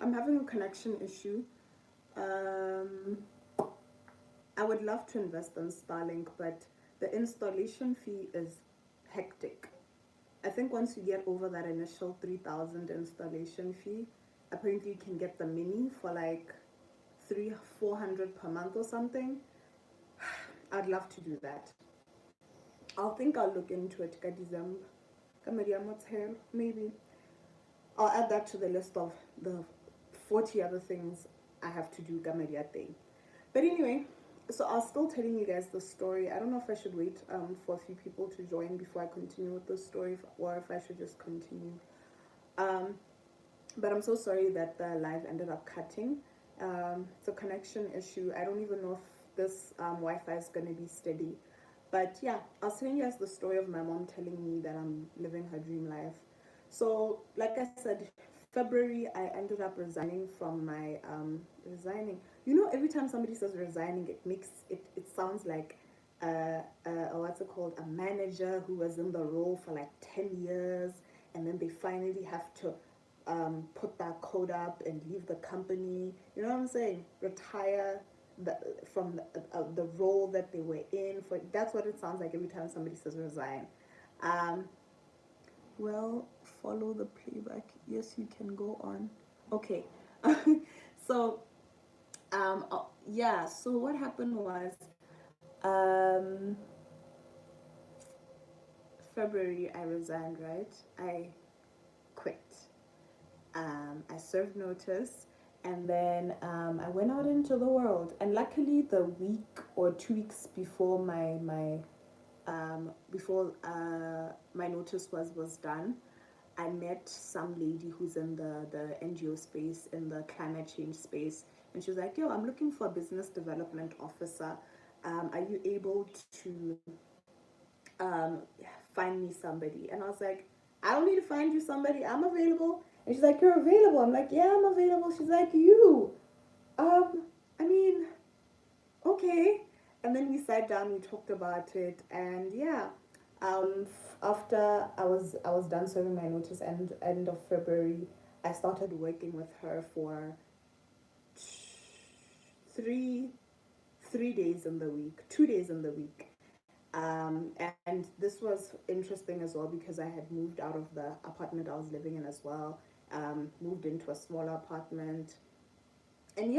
I'm having a connection issue. Um, I would love to invest in Starlink, but the installation fee is hectic. I think once you get over that initial 3,000 installation fee, apparently you can get the mini for like 300-400 per month or something. I'd love to do that. I'll look into it. December, maybe. I'll add that to the list of the 40 other things I have to do. Thing. But anyway, so I was still telling you guys the story. I don't know if I should wait for a few people to join before I continue with the story, or if I should just continue. Um, but I'm so sorry that the live ended up cutting. It's a connection issue. I don't even know if this Wi-Fi is going to be steady. But yeah, I was telling you guys the story of my mom telling me that I'm living her dream life. So, like I said, February I ended up resigning from my resigning. You know, every time somebody says resigning, it sounds like what's it called, a manager who was in the role for like 10 years, and then they finally have to put that code up and leave the company. You know what I'm saying? Retire the, from the role that they were in. For that's what it sounds like every time somebody says resign. Um, well, follow the playback. Yes, you can go on. Okay. So, yeah. So what happened was, um, February I resigned. Right, I quit. I served notice, and then I went out into the world. And luckily, the week or 2 weeks before my notice was done, I met some lady who's in the NGO space, in the climate change space, and she was like, "Yo, I'm looking for a business development officer. Are you able to um, find me somebody?" And I was like, "I don't need to find you somebody. I'm available." And she's like, "You're available?" I'm like, "Yeah, I'm available." She's like, "You? Um, I mean, okay." And then we sat down, we talked about it, and yeah, after I was done serving my notice, end of February, I started working with her for three 3 days in the week, 2 days in the week. And this was interesting as well because I had moved out of the apartment I was living in as well, moved into a smaller apartment, and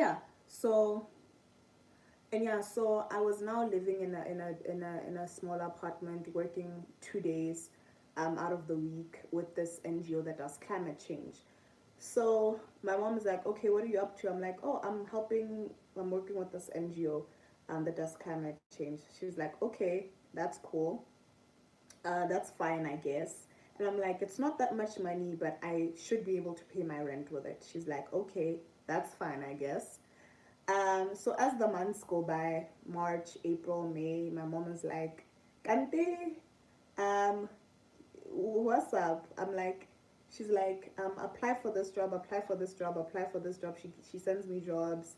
so I was now living in a small apartment, working 2 days out of the week with this NGO that does climate change. So my mom is like, "Okay, what are you up to?" I'm like, "Oh, I'm working with this NGO that does climate change." She's like, "Okay, that's cool. That's fine, I guess." And I'm like, "It's not that much money, but I should be able to pay my rent with it." She's like, "Okay, that's fine, I guess." So as the months go by, March, April, May, my mom is like, "Kante, um, what's up?" I'm like, she's like, "Apply for this job, apply for this job, apply for this job." She sends me jobs,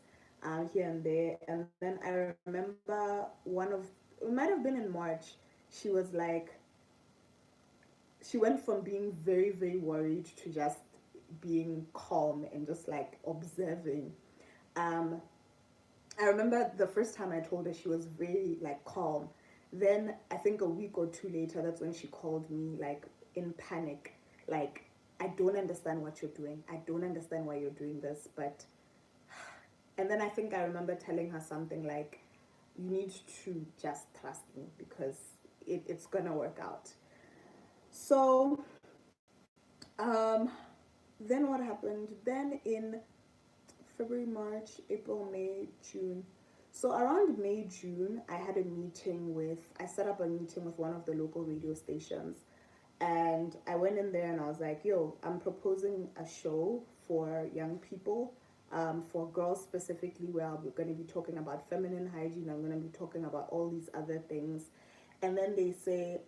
here and there. And then I remember it might have been in March. She was like, she went from being very, very worried to just being calm and just like observing. Um, I remember the first time I told her, she was very like calm. Then I think a week or two later, that's when she called me like in panic, like, "I don't understand what you're doing. I don't understand why you're doing this." But and then I think I remember telling her something like, "You need to just trust me because it's gonna work out." So um, then what happened? Then in February, March, April, May, June. So around May, June, I set up a meeting with one of the local radio stations. And I went in there and I was like, "Yo, I'm proposing a show for young people, for girls specifically, where we're going to be talking about feminine hygiene. I'm going to be talking about all these other things." And then they say,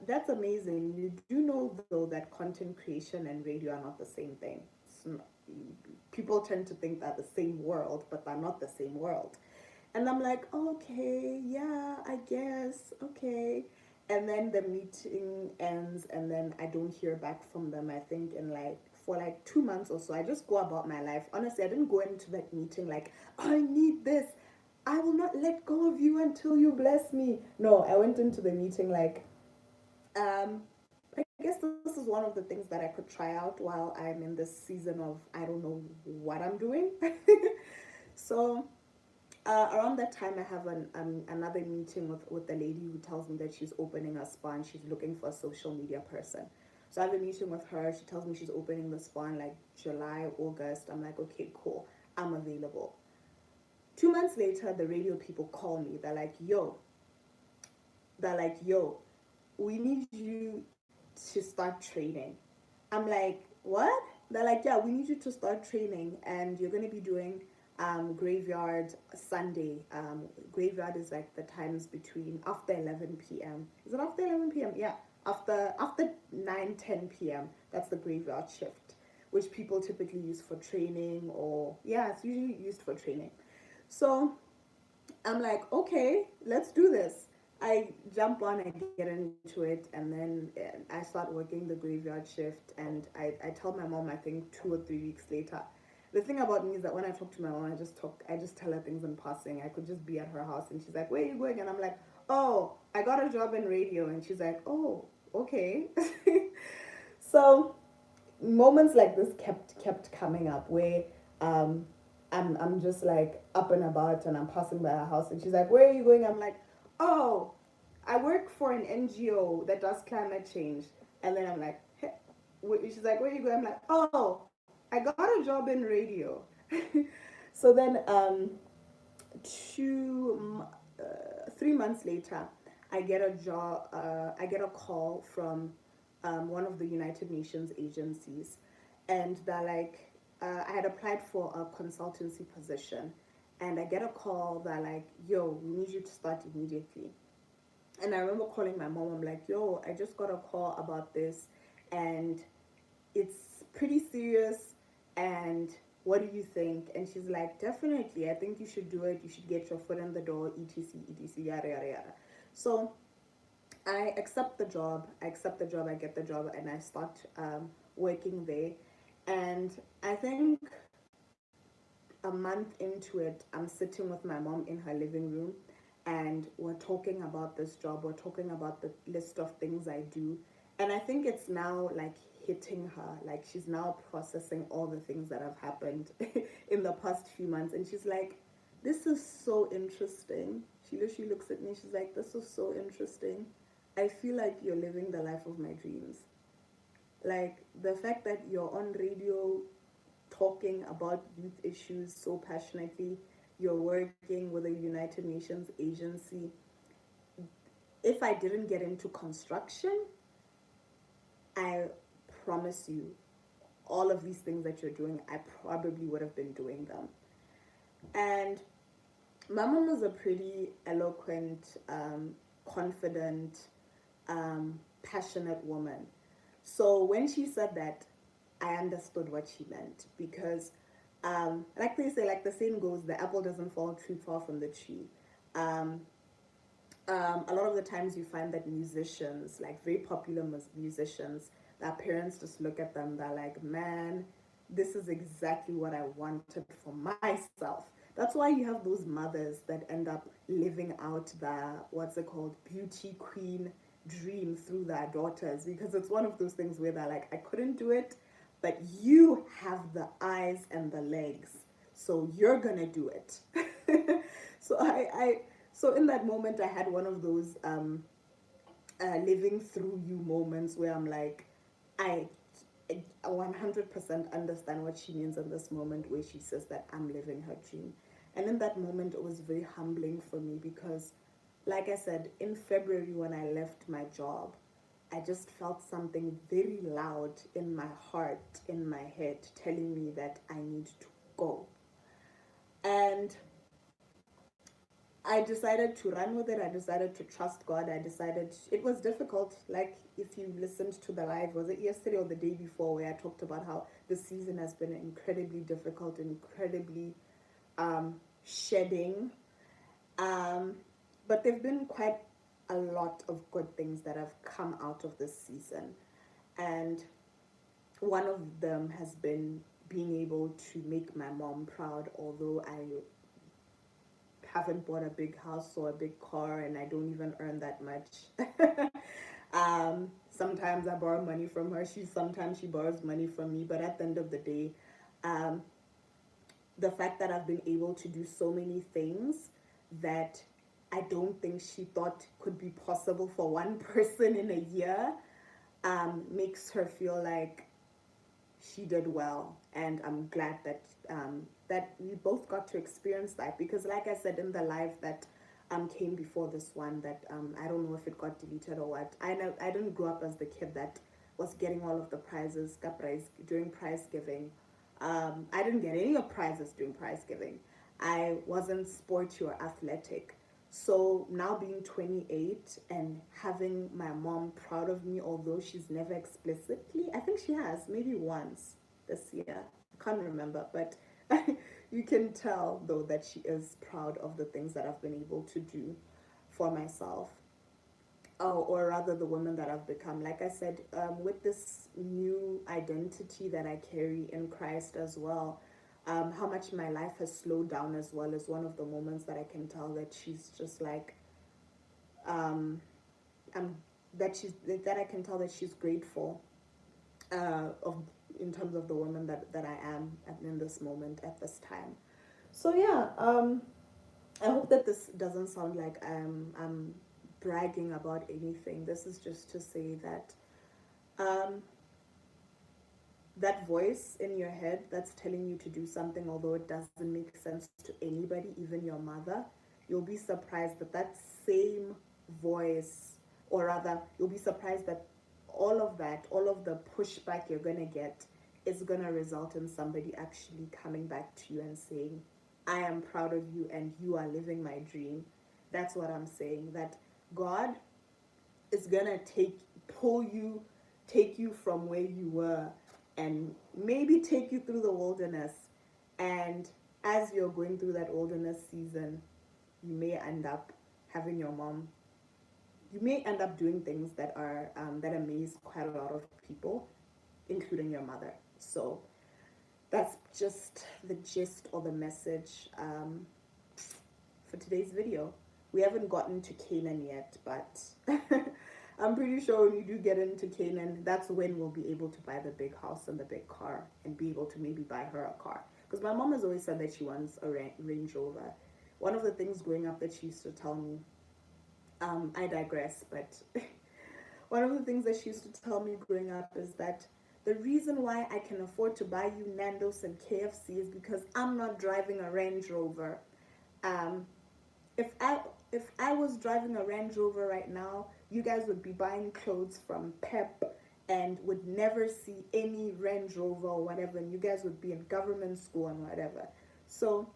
"That's amazing. You do know, though, that content creation and radio are not the same thing. Not, people tend to think they're the same world, but they're not the same world." And I'm like, "Okay, yeah, I guess, okay." And then the meeting ends, and then I don't hear back from them, I think, in like for like 2 months or so, I just go about my life. Honestly, I didn't go into that meeting like, I need this. I will not let go of you until you bless me. No, I went into the meeting like, um, I guess this is one of the things that I could try out while I'm in this season of I don't know what I'm doing. So around that time, I have another meeting with the lady who tells me that she's opening a spa and she's looking for a social media person. So I have a meeting with her. She tells me she's opening the spa in like July, August. I'm like, okay, cool. I'm available. 2 months later, the radio people call me. They're like, yo, we need you to start training. I'm like, what? They're like, yeah, we need you to start training, and you're going to be doing graveyard Sunday. Graveyard is like the times between after 11 p.m. Is it after 11 p.m.? Yeah, after 9 10 p.m. That's the graveyard shift, which people typically use for training, or yeah, it's usually used for training. So I'm like, okay, let's do this. I jump on, I get into it, and then I start working the graveyard shift. And I tell my mom, I think 2 or 3 weeks later. The thing about me is that when I talk to my mom, I just tell her things in passing. I could just be at her house and she's like, where are you going? And I'm like, oh, I got a job in radio. And she's like, oh, okay. So moments like this kept coming up where um I'm just like up and about and I'm passing by her house and she's like, where are you going? I'm like, oh, I work for an NGO that does climate change. And then I'm like, hey. She's like, where are you going? I'm like, oh, I got a job in radio. So then 3 months later, I get a call from one of the United Nations agencies, and they're like, I had applied for a consultancy position, and I get a call. They're like, yo, we need you to start immediately. And I remember calling my mom. I'm like, yo, I just got a call about this, and it's pretty serious. And what do you think? And she's like, definitely, I think you should do it. You should get your foot in the door, etc, yada yada yada. So I accept the job. I get the job, and I start working there. And I think a month into it, I'm sitting with my mom in her living room, and we're talking about this job. We're talking about the list of things I do. And I think it's now like hitting her. Like she's now processing all the things that have happened in the past few months. And she's like, this is so interesting. She literally looks at me. She's like, this is so interesting. I feel like you're living the life of my dreams. Like the fact that you're on radio talking about youth issues so passionately, you're working with a United Nations agency. If I didn't get into construction, I promise you, all of these things that you're doing, I probably would have been doing them. And my mom was a pretty eloquent, confident, passionate woman. So when she said that, I understood what she meant because, like they say, like the saying goes, the apple doesn't fall too far from the tree. Um, a lot of the times you find that musicians, like very popular musicians, their parents just look at them, they're like, man, this is exactly what I wanted for myself. That's why you have those mothers that end up living out the, what's it called, beauty queen dream through their daughters, because it's one of those things where they're like, I couldn't do it, but you have the eyes and the legs, so you're gonna do it. so so in that moment, I had one of those living through you moments where I'm like, I 100% understand what she means in this moment where she says that I'm living her dream. And in that moment, it was very humbling for me because, like I said, in February when I left my job, I just felt something very loud in my heart, in my head, telling me that I need to go. And I decided to run with it. I decided to trust God. I decided it was difficult. Like if you listened to the live, was it yesterday or the day before, where I talked about how the season has been incredibly difficult, incredibly shedding. Um, but there've been quite a lot of good things that have come out of this season. And one of them has been being able to make my mom proud, although I haven't bought a big house or a big car and I don't even earn that much. Sometimes I borrow money from her. Sometimes she borrows money from me. But at the end of the day, um, the fact that I've been able to do so many things that I don't think she thought could be possible for one person in a year, makes her feel like she did well. And I'm glad that that we both got to experience that, because like I said in the live that came before this one, that I don't know if it got deleted or what. I know I didn't grow up as the kid that was getting all of the prizes during prize giving. I didn't get any of prizes during prize giving. I wasn't sporty or athletic. So now being 28 and having my mom proud of me, although she's never explicitly, I think she has, maybe once this year. I can't remember, but you can tell though that she is proud of the things that I've been able to do for myself. Oh, or rather the woman that I've become. Like I said, with this new identity that I carry in Christ as well, how much my life has slowed down as well is one of the moments that I can tell that she's just like, um, I'm that I can tell that she's grateful of in terms of the woman that I am in this moment at this time. So yeah, I hope that this doesn't sound like I'm bragging about anything. This is just to say that um, that voice in your head that's telling you to do something, although it doesn't make sense to anybody, even your mother, you'll be surprised that that same voice, or rather, you'll be surprised that all of the pushback you're gonna get is gonna result in somebody actually coming back to you and saying, I am proud of you and you are living my dream. That's what I'm saying. That God is gonna take you from where you were and maybe take you through the wilderness. And as you're going through that wilderness season, you may end up having your mom. You may end up doing things that are that amaze quite a lot of people, including your mother. So that's just the gist or the message for today's video. We haven't gotten to Canaan yet, but I'm pretty sure when we do get into Canaan, that's when we'll be able to buy the big house and the big car and be able to maybe buy her a car. Because my mom has always said that she wants a Range Rover. One of the things growing up that she used to tell me, I digress, but one of the things that she used to tell me growing up is that the reason why I can afford to buy you Nando's and KFC is because I'm not driving a Range Rover. Um, if I if I was driving a Range Rover right now, you guys would be buying clothes from Pep and would never see any Range Rover or whatever, and you guys would be in government school and whatever. So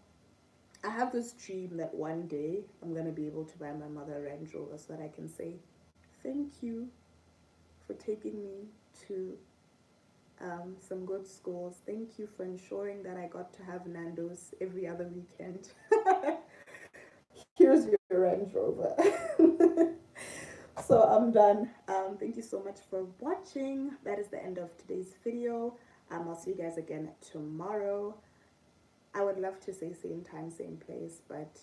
I have this dream that one day I'm gonna be able to buy my mother a Range Rover so that I can say, thank you for taking me to some good schools. Thank you for ensuring that I got to have Nando's every other weekend. Here's your Range Rover. So I'm done. Thank you so much for watching. That is the end of today's video. I'll see you guys again tomorrow. I would love to say same time, same place, but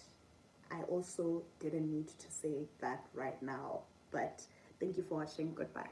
I also didn't need to say that right now. But thank you for watching. Goodbye.